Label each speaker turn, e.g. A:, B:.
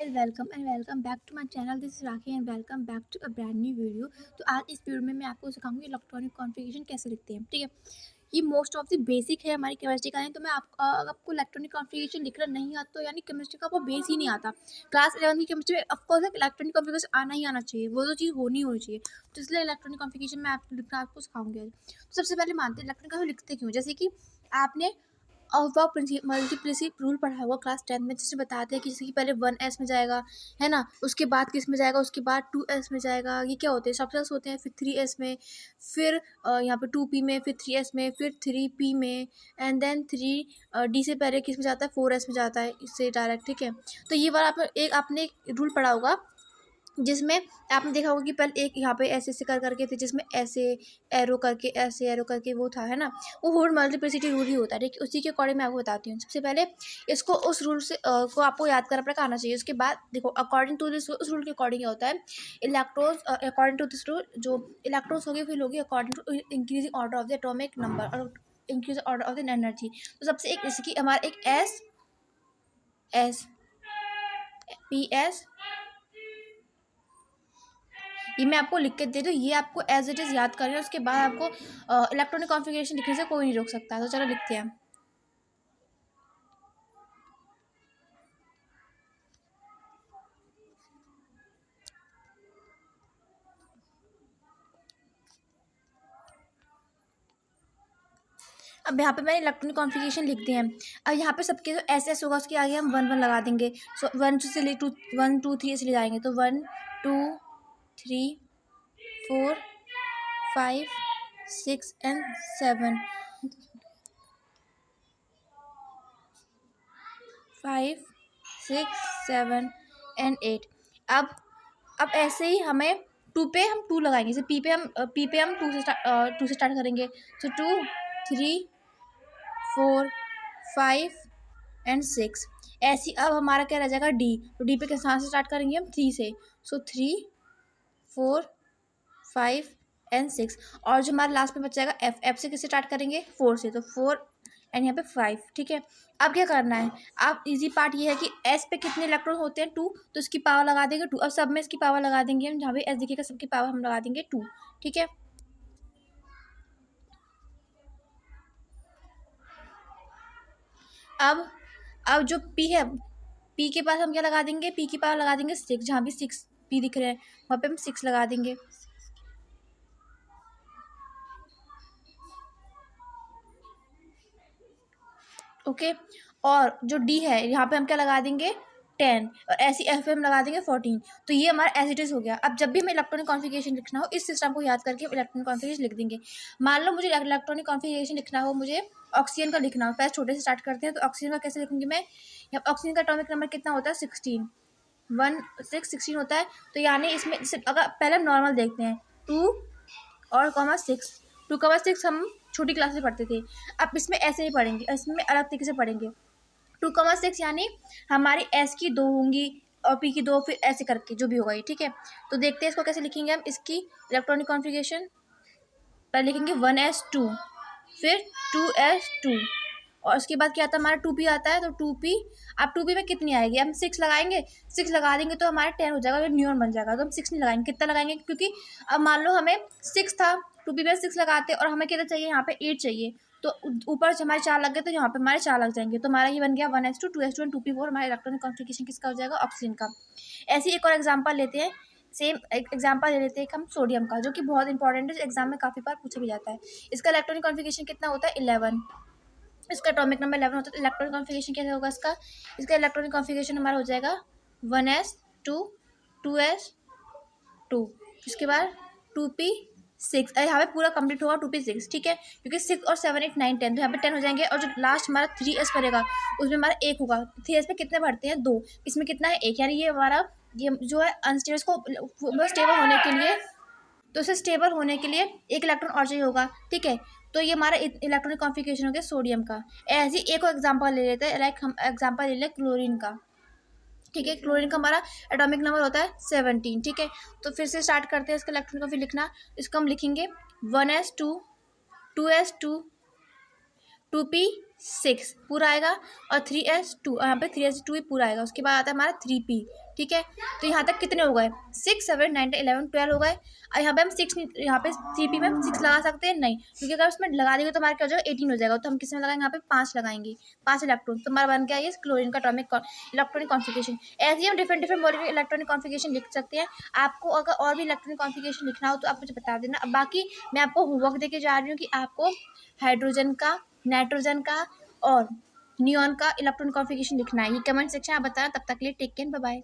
A: Welcome and welcome back to my channel. This is Rakhi and welcome back to a brand new video. तो आज इस video में मैं आपको सिखाऊंगी इलेक्ट्रॉनिक कॉन्फ़िगरेशन कैसे लिखते हैं। ठीक है, ये मोस्ट ऑफ द बेसिक है हमारी केमिस्ट्री का है। तो मैं आपको इलेक्ट्रॉनिक कॉन्फ़िगरेशन लिखना नहीं आता तो यानी केमिस्ट्री का वो बेस ही नहीं आता। क्लास 11 की केमिस्ट्री में ऑफकोर्स इलेक्ट्रॉनिक कॉन्फ़िगरेशन आना ही आना चाहिए, वो तो चीज़ होनी चाहिए। तो इसलिए इलेक्ट्रॉनिक कॉन्फ़िगरेशन मैं आपको लिखना आपको सिखाऊंगी आज। तो सबसे पहले मानते हैं इलेक्ट्रॉनिक कॉन्फ़िगरेशन लिखते क्यों। जैसे कि आपने और वह मल्टीप्लिसिटी रूल पढ़ा हुआ क्लास 10 में, जिसमें बताते हैं कि जैसे कि पहले 1s में जाएगा, है ना, उसके बाद किस में जाएगा, उसके बाद 2s में जाएगा। ये क्या होते हैं, सबसेट्स होते हैं। फिर 3s में, फिर यहाँ पे 2p में, फिर 3s में, फिर 3p में, एंड देन 3d से पहले किस में जाता है, 4s में जाता है, इससे डायरेक्ट। ठीक है, तो ये बार आपने एक रूल पढ़ा होगा जिसमें आपने देखा होगा कि पहले एक यहाँ पे ऐसे ऐसे कर करके थे, जिसमें ऐसे एरो करके, ऐसे एरो करके वो था, है ना, वो होल मल्टीप्लिसिटी रूल ही होता है। ठीक है, उसी के अकॉर्डिंग मैं आपको बताती हूँ। सबसे पहले इसको उस रूल से को आपको याद कर अपना आना चाहिए। उसके बाद देखो, अकॉर्डिंग टू दिस, उस रूल के अकॉर्डिंग होता है electrons. According to this rule जो इलेक्ट्रॉन्स होगी फिर होगी according to increasing order of the atomic number और increasing order of the energy. तो सबसे एक जैसे कि हमारा एक एस पी एस, ये मैं आपको लिख के दे दूँ, ये आपको एज इट इज़ याद करना है। उसके बाद आपको इलेक्ट्रॉनिक कॉन्फ़िगरेशन लिखने से कोई नहीं रोक सकता। तो चलो लिखते हैं। अब यहाँ पे मैंने इलेक्ट्रॉनिक कॉन्फ़िगरेशन लिख दिए हैं। अब यहाँ पे सबके जो एस एस होगा उसके आगे हम 1 1 लगा देंगे। सो 1 से ले 2 1 2 3 ऐसे ले जाएंगे। तो 1 2 3 4 5 6 एंड 7, 5 6 7 एंड 8। अब ऐसे ही हमें टू पे हम 2 लगाएंगे। जैसे पी पे हम 2 से स्टार्ट करेंगे। तो 2 3 4 5 एंड 6। ऐसी अब हमारा क्या रह जाएगा, डी। तो डी पे कहाँ से स्टार्ट करेंगे हम, 3 से। सो 3 4 5 एंड 6। और जो हमारा लास्ट में बच जाएगा एफ से किससे स्टार्ट करेंगे, 4 से। तो 4 एंड यहाँ पे 5। ठीक है, अब क्या करना है, अब इजी पार्ट ये है कि एस पे कितने इलेक्ट्रॉन होते हैं, 2। तो इसकी पावर लगा देंगे 2। अब सब में इसकी पावर लगा देंगे हम, जहाँ पे एस दिखेगा सबकी पावर हम लगा देंगे 2। ठीक है, अब जो पी है, पी के पास हम क्या लगा देंगे, पी की पावर लगा देंगे 6। जहाँ भी 6 पी दिख रहे हैं वहाँ पे हम 6 लगा देंगे। ओके, और जो डी है यहाँ पे हम क्या लगा देंगे, 10। और ऐसी एफ पे हम लगा देंगे 14। तो ये हमारा एज इट इज हो गया। अब जब भी हमें इलेक्ट्रॉनिक कॉन्फ़िगरेशन लिखना हो, इस सिस्टम को याद करके इलेक्ट्रॉनिक कॉन्फ़िगरेशन लिख देंगे। मान लो मुझे इलेक्ट्रॉनिक कॉन्फ़िगरेशन लिखना हो, मुझे ऑक्सीजन का लिखना हो। पहले छोटे से स्टार्ट करते हैं। तो ऑक्सीजन का कैसे लिखूंगी मैं, यहाँ ऑक्सीजन का एटॉमिक नंबर कितना होता है, 16। 16 होता है। तो यानी इसमें अगर पहले हम नॉर्मल देखते हैं, 2 और कॉमा 6। 2 कॉमा 6 हम छोटी क्लास में पढ़ते थे। अब इसमें ऐसे ही पढ़ेंगे, इसमें अलग तरीके से पढ़ेंगे। 2 कॉमा 6 यानी हमारी एस की 2 होंगी और पी की 2, फिर ऐसे करके जो भी होगा ये। ठीक है, तो देखते हैं इसको कैसे लिखेंगे हम। इसकी इलेक्ट्रॉनिक कॉन्फ़िगरेशन पहले लिखेंगे 1s2, फिर 2s2, और उसके बाद क्या आता है हमारा 2p आता है। तो 2p, अब 2p में कितनी आएगी, हम 6 लगाएंगे। 6 लगा देंगे तो हमारा 10 हो जाएगा, न्यून बन जाएगा। तो हम 6 नहीं लगाएंगे, कितना लगाएंगे, क्योंकि अब मान लो हमें 6 था, 2p में 6 लगाते और हमें कितना चाहिए, यहाँ पे 8 चाहिए। तो ऊपर से हमारे 4 लग गए, तो यहाँ पे हमारे 4 लग जाएंगे। तो हमारा ये बन गया 1s2 2s2 एंड 2p4। हमारा इलेक्ट्रॉनिक कॉन्फ़िगरेशन किसका हो जाएगा, ऑक्सीजन का। ऐसे एक और एग्जाम्पल लेते हैं। सेम एग्जाम्पल ले लेते हैं हम सोडियम का, जो कि बहुत इंपॉर्टेंट है, एग्जाम में काफ़ी बार पूछा भी जाता है। इसका इलेक्ट्रॉनिक कॉन्फ़िगरेशन कितना होता है, 11। इसका एटॉमिक नंबर 11 होता है। तो इलेक्ट्रॉनिक कॉन्फ़िगरेशन कैसे होगा इसका इलेक्ट्रॉनिक कॉन्फ़िगरेशन हमारा हो जाएगा 1s2 2s2। इसके बाद 2p6। यहाँ पे पूरा कंप्लीट होगा 2p6। ठीक है, क्योंकि 6 और 7 8 9 10, तो यहाँ पे 10 हो जाएंगे। और जो लास्ट हमारा 3s पड़ेगा उसमें हमारा 1 होगा। 3s में कितने भरते हैं, 2। इसमें कितना है, 1। यानी ये हमारा ये जो है अनस्टेबल, को स्टेबल होने के लिए, तो इसे स्टेबल होने के लिए एक इलेक्ट्रॉन और चाहिए होगा। ठीक है, तो ये हमारा इलेक्ट्रॉनिक कॉन्फ़िगरेशन हो गया सोडियम का। ऐसे ही एक और एग्जांपल ले लेते हैं, लाइक हम एग्जांपल ले लें क्लोरीन का। ठीक है, क्लोरीन का हमारा एटॉमिक नंबर होता है 17। ठीक है, तो फिर से स्टार्ट करते हैं इसका इलेक्ट्रॉन का फिर लिखना। इसको हम लिखेंगे 1s2 2s2 2p 6 पूरा आएगा, और 3s2, यहाँ पे 3s2 ही पूरा आएगा। उसके बाद आता है हमारा 3p, ठीक है। तो यहाँ तक कितने हो गए, 6 7 9 11 12 हो गए। और यहाँ पे हम 6 यहाँ पे 3p में 6 लगा सकते हैं नहीं, क्योंकि अगर उसमें लगा देंगे तो हमारा क्या हो जाएगा, 18 हो जाएगा। तो हम किस में लगाएंगे, यहाँ पे 5 लगाएंगे, 5 इलेक्ट्रॉन। तो हमारा बन गया ये क्लोरीन का एटॉमिक इलेक्ट्रॉनिक कॉन्फिगरेशन। ऐसे ही हम different different molecular electronic configuration लिख सकते हैं। आपको अगर और भी इलेक्ट्रॉनिक कॉन्फिगरेशन लिखना हो तो आप मुझे बता देना। अब बाकी मैं आपको होमवर्क देके जा रही हूँ कि आपको हाइड्रोजन का, नाइट्रोजन का और नियॉन का इलेक्ट्रॉनिक कॉन्फिगरेशन लिखना है। ये कमेंट सेक्शन आप बताना। तब तक के लिए टेक केयर, बाय बाय।